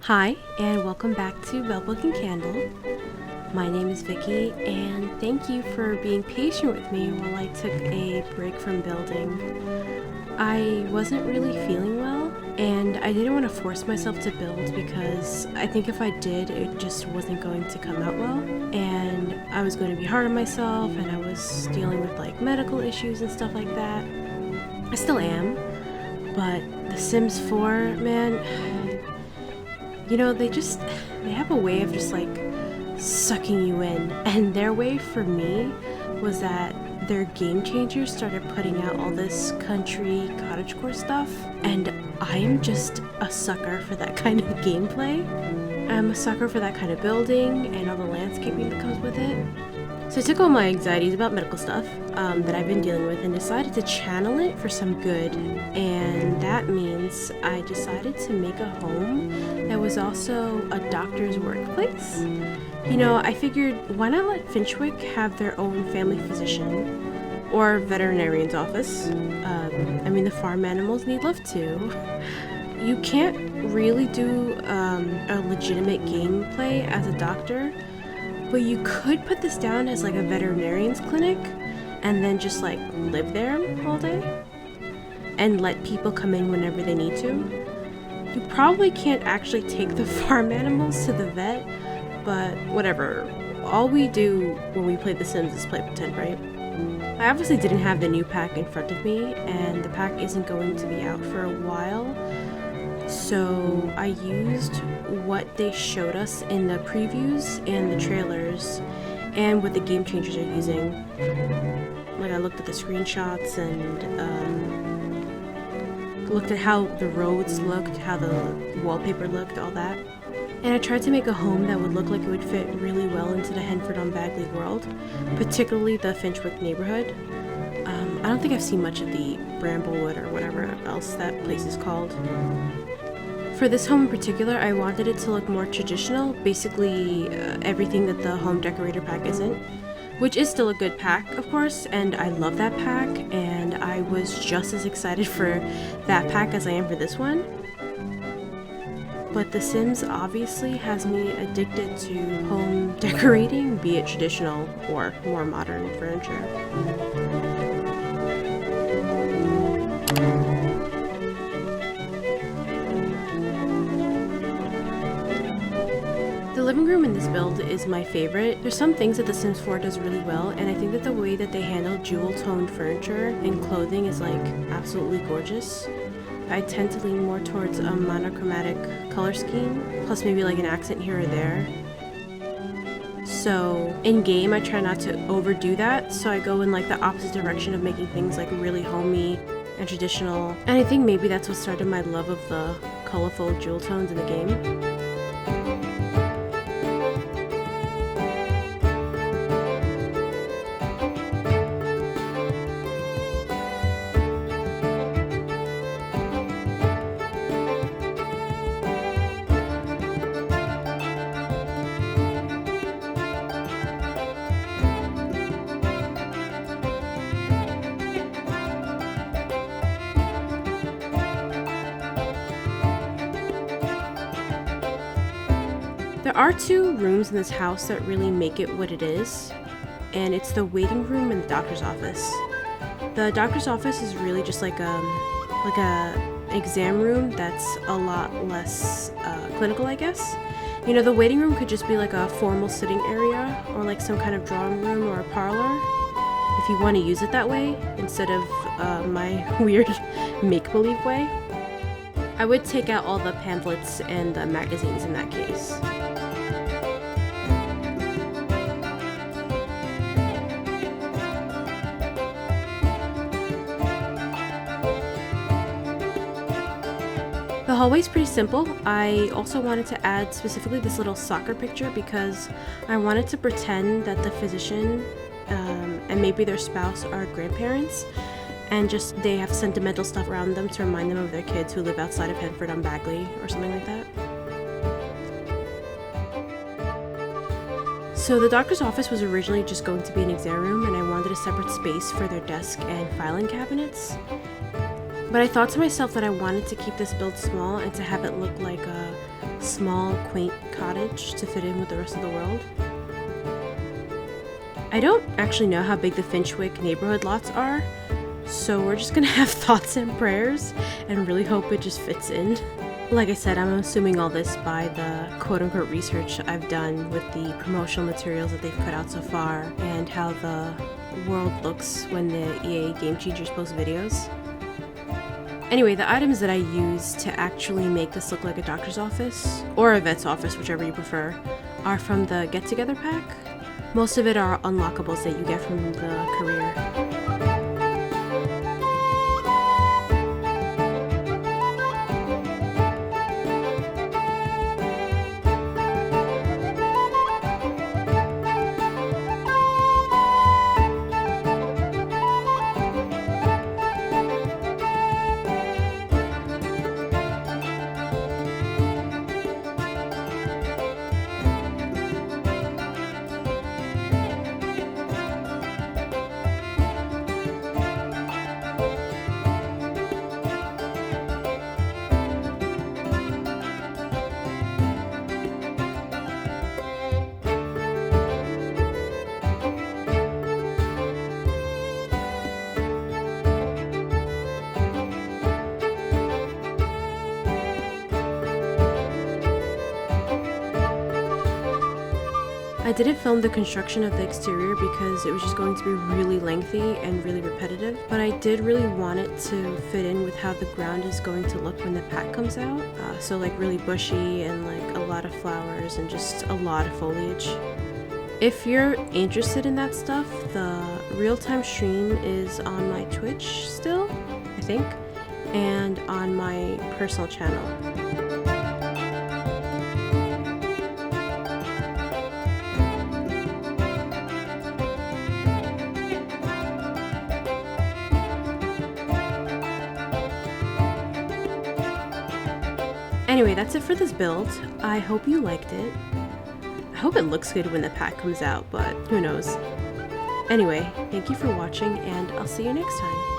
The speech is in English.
Hi, and welcome back to Bell Book and Candle. My name is Vicki, and thank you for being patient with me while I took a break from building. I wasn't really feeling well, and I didn't want to force myself to build because I think if I did, it just wasn't going to come out well, and I was going to be hard on myself, and I was dealing with medical issues and stuff like that. I still am, but The Sims 4, man, they have a way of just sucking you in, and their way for me was that their game changers started putting out all this country cottagecore stuff, and I am just a sucker for that kind of gameplay. I'm a sucker for that kind of building and all the landscaping that comes with it. So I took all my anxieties about medical stuff that I've been dealing with and decided to channel it for some good, and that means I decided to make a home that was also a doctor's workplace. I figured, why not let Finchwick have their own family physician or veterinarian's office? The farm animals need love too. You can't really do a legitimate gameplay as a doctor, but you could put this down as a veterinarian's clinic and then just live there all day and let people come in whenever they need to. You probably can't actually take the farm animals to the vet, but whatever. All we do when we play The Sims is play pretend, right? I obviously didn't have the new pack in front of me, and the pack isn't going to be out for a while. So I used what they showed us in the previews and the trailers and what the game changers are using. I looked at the screenshots and looked at how the roads looked, how the wallpaper looked, all that. And I tried to make a home that would look like it would fit really well into the Henford-on-Bagley world, particularly the Finchwick neighborhood. I don't think I've seen much of the Bramblewood or whatever else that place is called. For this home in particular, I wanted it to look more traditional, basically everything that the home decorator pack isn't, which is still a good pack, of course, and I love that pack, and I was just as excited for that pack as I am for this one. But The Sims obviously has me addicted to home decorating, be it traditional or more modern furniture. The living room in this build is my favorite. There's some things that The Sims 4 does really well, and I think that the way that they handle jewel-toned furniture and clothing is absolutely gorgeous. I tend to lean more towards a monochromatic color scheme, plus maybe an accent here or there. So in game, I try not to overdo that, so I go in the opposite direction of making things really homey and traditional. And I think maybe that's what started my love of the colorful jewel tones in the game. There are two rooms in this house that really make it what it is, and it's the waiting room and the doctor's office. The doctor's office is really just like a exam room that's a lot less clinical, I guess. The waiting room could just be a formal sitting area or some kind of drawing room or a parlor, if you want to use it that way, instead of my weird make-believe way. I would take out all the pamphlets and the magazines in that case. The hallway's pretty simple. I also wanted to add specifically this little soccer picture because I wanted to pretend that the physician and maybe their spouse are grandparents, and just they have sentimental stuff around them to remind them of their kids who live outside of Henford-on-Bagley or something like that. So the doctor's office was originally just going to be an exam room, and I wanted a separate space for their desk and filing cabinets. But I thought to myself that I wanted to keep this build small and to have it look like a small, quaint cottage to fit in with the rest of the world. I don't actually know how big the Finchwick neighborhood lots are, so we're just gonna have thoughts and prayers and really hope it just fits in. Like I said, I'm assuming all this by the quote-unquote research I've done with the promotional materials that they've put out so far and how the world looks when the EA Game Changers post videos. Anyway, the items that I used to actually make this look like a doctor's office, or a vet's office, whichever you prefer, are from the Get Together pack. Most of it are unlockables that you get from the career. I didn't film the construction of the exterior because it was just going to be really lengthy and really repetitive, but I did really want it to fit in with how the ground is going to look when the pack comes out. So like really bushy and like a lot of flowers and just a lot of foliage. If you're interested in that stuff, the real-time stream is on my Twitch still, I think, and on my personal channel. Anyway, that's it for this build. I hope you liked it. I hope it looks good when the pack comes out, but who knows. Anyway, thank you for watching, and I'll see you next time.